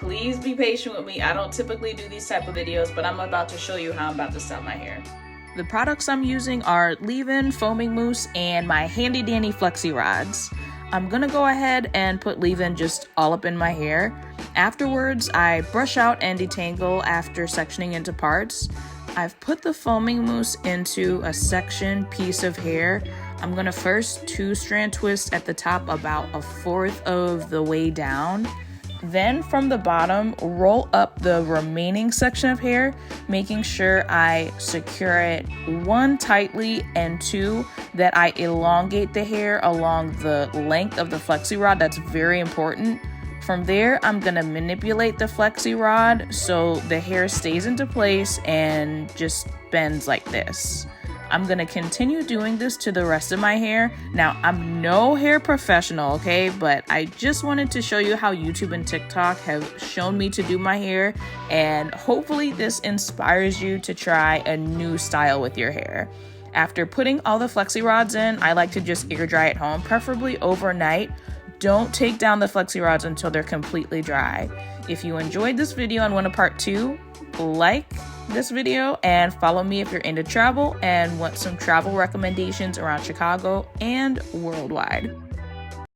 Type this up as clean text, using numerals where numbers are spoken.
please be patient with me. I don't typically do these type of videos, but I'm about to show you how I'm about to style my hair. The products I'm using are leave-in, foaming mousse, and my handy dandy Flexi rods. I'm gonna go ahead and put leave-in just all up in my hair. Afterwards, I brush out and detangle after sectioning into parts. I've put the foaming mousse into a section piece of hair. I'm gonna first 2-strand twist at the top about 1/4 of the way down. Then from the bottom, roll up the remaining section of hair, making sure I secure it 1 tightly and 2 that I elongate the hair along the length of the flexi rod. That's very important. From there, I'm gonna manipulate the flexi rod so the hair stays into place and just bends like this. I'm gonna continue doing this to the rest of my hair. Now, I'm no hair professional, okay? But I just wanted to show you how YouTube and TikTok have shown me to do my hair, and hopefully this inspires you to try a new style with your hair. After putting all the flexi rods in, I like to just air dry at home, preferably overnight. Don't take down the flexi rods until they're completely dry. If you enjoyed this video and want a part 2, like this video and follow me if you're into travel and want some travel recommendations around Chicago and worldwide.